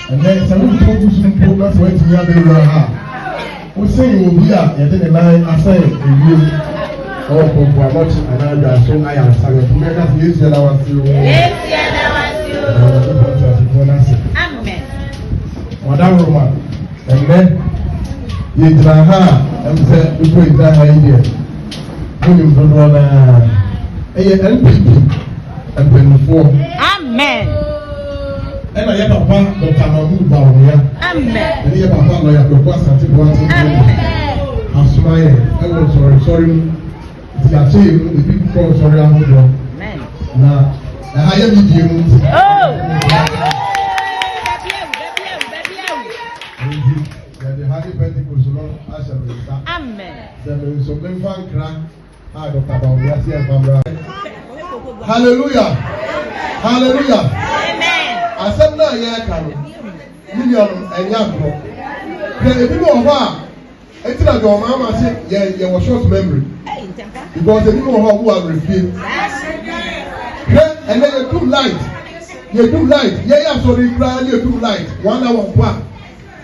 And then some people who some programs went to the other. We say you will be at the line. I say you. Oh, for much another. So I am sorry. To make us use your hours to. Yes, amen. Madam Roma, and then you draha and say you put that idea. Putting the one NPP and 24. Amen. And I have a papa, Dr. Bawumia. Amen. And you have a papa lawyer, Dr. Asante-Akyem. Amen. I'm smiling. I was sorry. The achieve the people call sorry. I'm not. Amen. Now, I have you. Oh. The Harry Pentecost Lord Asher. Amen. There is some fan crack. Dr. Bawumia. Hallelujah. Hallelujah. Amen. I said, no, yeah, can million and young. The people of our, it's like your mama said, yeah, you have a short memory. Because the people who are refused. And then you too light. You too light. Yeah, sorry, cry, you too light. 1 hour back.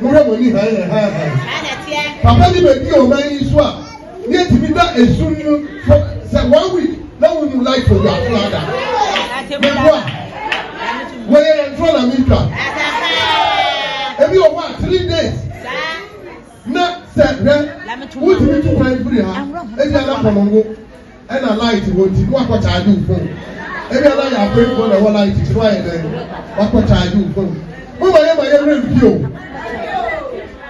No one need Papa, you may be your man is what. Yet, if that is soon you for 1 week, now when you like for your father. Where in front of America? Every what 3 days. Not said, what do you do for every house? Every other Mongo and a light won't you what I do for. Every other you are praying for the one light is right then. What I do for. Who I am, I am review.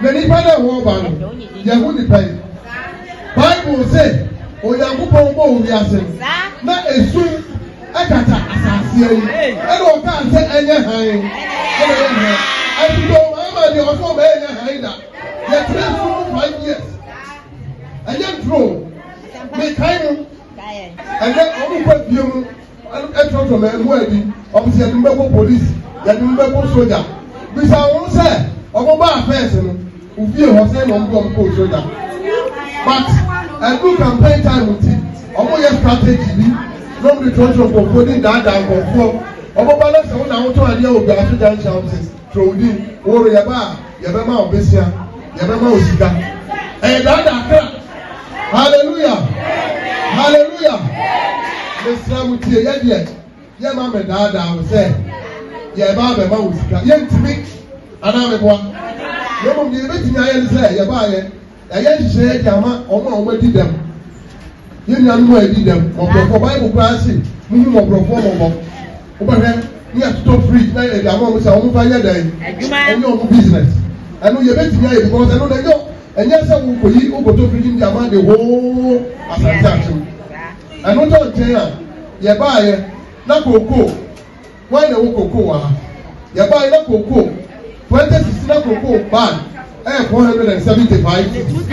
Then if I don't want you won't pay. Bible says, oh, you are going to not a soon. I got asasi I don't can't say any high. I don't know the also any high. Yet 5 years. And then throw me kind and then only put you and from a wedding. Obviously, I remember police, I remember soldier. Which I won't say, or a person who feel was saying on soldier. But I do campaign time with it. Almost strategy. From the church of putting that down for balance on our to idea of the African chances, Trodi, or Yaba, Yabama, Bessia, Yabama Osika. And that, hallelujah, hallelujah. The Islam with you, yet, Yamama Dada will say, Yababa Osika, yet to me, and I'm a one. No one did everything I say, Yabaya, I yet said Yama, or more did them. You know, I did them. Or for Bible classing, moving or perform. Over you have to talk free. Now, the amount of our fire day and your business. I know you're betting because I know they go. And yes, I will put you over to bring the amount the whole Asante-Akyem. I know to tell you, buy na cocoa. Why the cocoa? You buy na cocoa. 2016 na cocoa ban. 475 cities.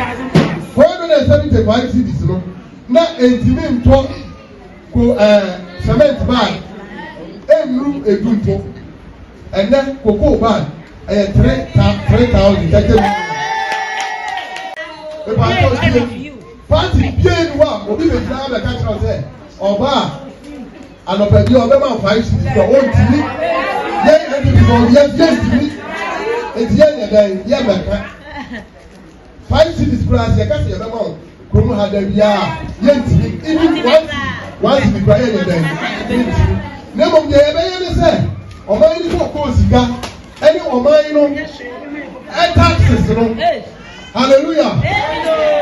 475 cities, no? Na entime nto ko cement bag emru edunto and then cocoa bag 3,000 party bien wa obi be try be catch us say oba anopedi obema 5 cities for own tv ye and before yes tv etiye dey ye meka 5 cities plus ye catch ye bema Krumu had a year, even once we cry again. Name of the Abbey said, or my little course, any or mine, and taxes. Hallelujah.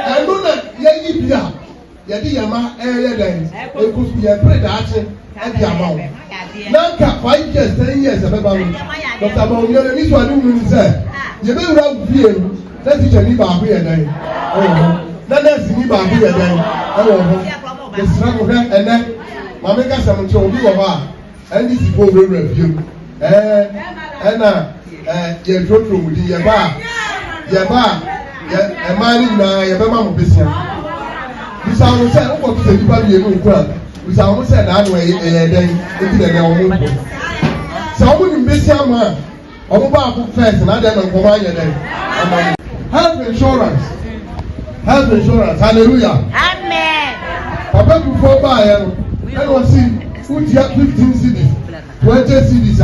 And do not Yaya, Yadiyama, area then, it could be a predation at the amount. Now, 5 years, 10 years of about Dr. Bawumia, this one said, you may rub here, that is a liver here then. That's me by here then. The struggle and then my make us some show you about and this is for review. And your throat room with your bar, a man in your mama business. We sound said, what to say, you probably a good crowd. We sound said that way, then into the own. So I wouldn't be some man. I'm about first and I don't know why you're there. Health insurance. Health insurance, hallelujah. Amen. Papa before buy, I don't see 15 cities, 20 cities.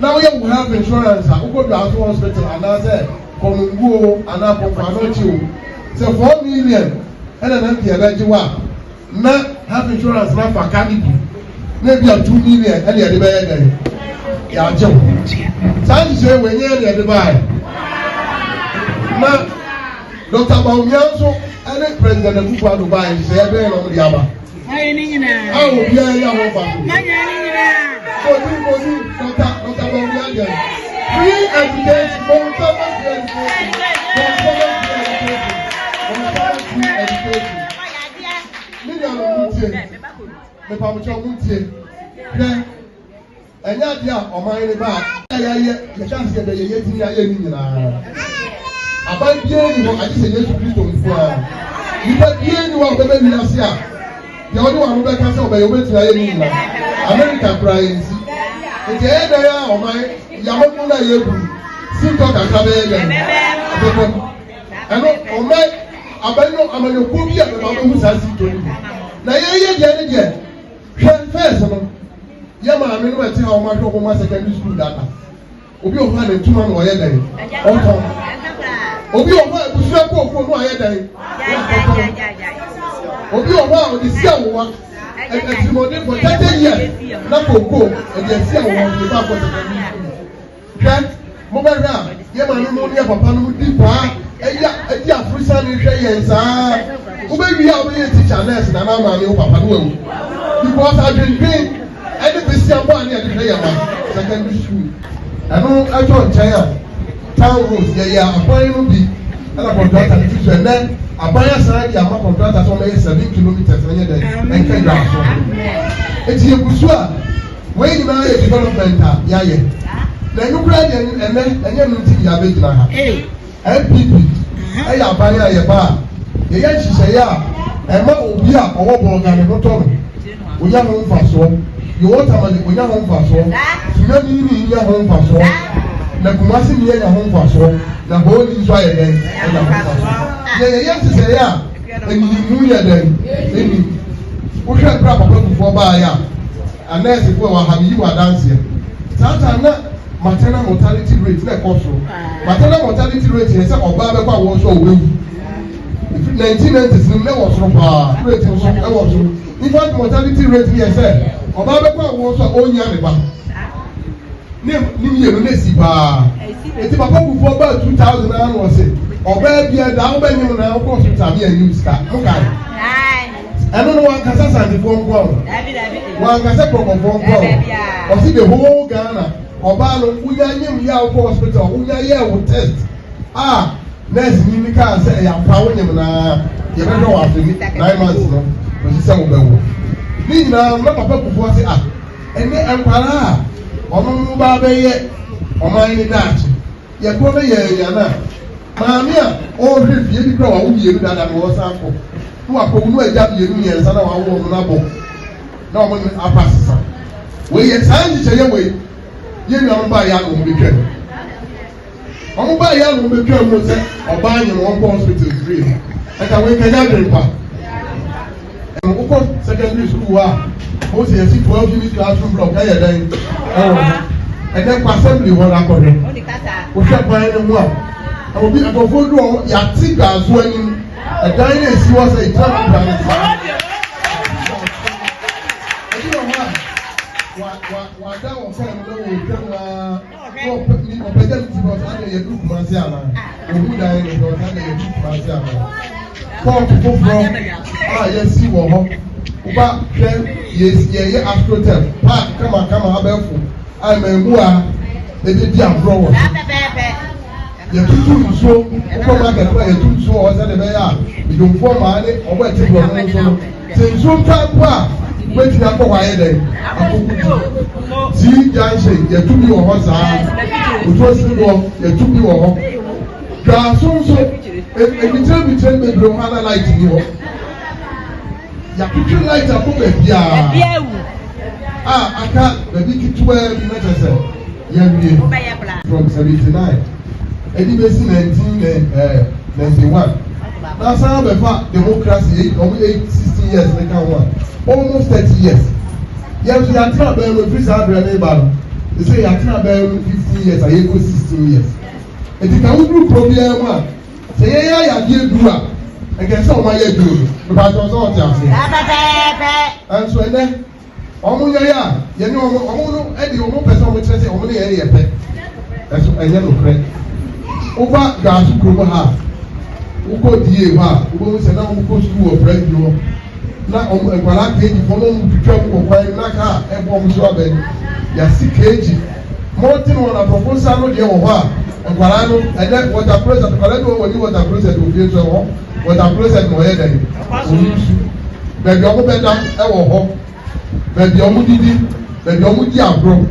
Now you have insurance. Who go to hospital and I say, come go and I come you. So 4 million and then the now have insurance now for candy. Maybe 2 million and the other. Yeah, Joe. Some say when you're the buy. Now, Dr. Bawumia-led and President Akufo-Addo buy say every on the other. I will be a young woman. Dr. Bawumia-led. Free education, and yet, on my back, the chance that they yet in about the end, I just say yes to Christo. You got the end of the baby last year. The only one who can say, by your way to American prize. It's the end of my Yamamuna Yebu. Still talk and come again. And on my Abano, I'm a Yokobi and the who's asking to you. Now, yeah, first. Yama, I mean, I tell how much of my secondary school data. Obi of 1 and 2 man or day. Obi of 1 was not for no day. Obi of 1 the cell one and Timothy for 30 years. Not for go and then see one without secondary school. Mobile, Yama, no near Papa, deeper, and ya, free son in Shayans. Who may be our teacher less than I'm a new Papa. Because I've been paying. Any Christian boy near the player secondary school. I know I told China town rules, yeah, a boy will be and a contract and future and then a buyer side, a map contract as only 7 kilometers and can grab. It's your Busua. When you know a development, yeah. Then you grab and then you think you have it now. MPP, I am buying a bar. The young she say, yeah, and what will be up or what will come. We have home for so. You want to be home for so. You need your home for so. The Kumasi near your home for so. The whole is why again. Yes, to say, yeah, and you knew then. We can't grab a problem for buy, unless if we have you are dancing. Sometimes maternal mortality rate, like also. Maternal mortality rate is a Obama was so well. 1990s, no was so far. In fact, mortality rate here said, Obama was own Yaniba. Name you, Nessiba. It's about 2000 was it. Or baby, down by you now, of course, it's a new star. Okay. I don't know one can say the phone call. One can say from a phone call. Or see the whole Ghana. Obama, we are in your hospital, we are here with test. Next, you can say, I'm proud of you. You don't know after 9 months. Because some of them. Nina, not Papa before say, and then Empara, or Mumbai, or my Dutch. You go there, Mamma, all if you grow, you that I was ample. Who are going to adapt you and son of our woman. No one will pass. We are trying to say away. You know, by young woman. On by young woman, or buying your own hospital free. And I will get and of secondary school, most of the 12 unit classroom block, and then assembly one according. We shall buy them one. I will be a photo, Yatika as well. A dynasty was a travel plan. What that was saying, yes, see what Uba yes, yeah, astroturf. Park, come on, Abelfo. I'm a moa, the dear brother. You do so, come back and play a two so or the you don't form money or what you want. Since some time, waiting up for why then. See, Jansen, you took your horse, which was the one, you took your horse. Juaso, if you tell me, the Rohana light in you. Ya picture light up over here. I can't. The big 12 meters. Yeah, from 79. And you see 1991. That's how the fact democracy over 16 years they can one. Almost 30 years. Yes, we are trying to be free side neighbor. They say you are about 15 years, I go 16 years. And you can do problem. Say, yeah, you do that. I can say, my year do. Because I was all saying. And so then, Omuya, you know, Eddie, almost person which says, only a pet. That's a yellow credit. Over Juaso Kuruha, who go to you, who say, now who goes to a bread, you know. Now, I'm going to take you for them to travel for quite like her, and bomb so bad. You're 6 kg. More thing on a proposal, no, you are. And then what a place at the Colorado, when you want a place at the future, what a place at my head. Baby, I'm better, I will hope. Baby, I'm Didi, baby, I'm Diablo.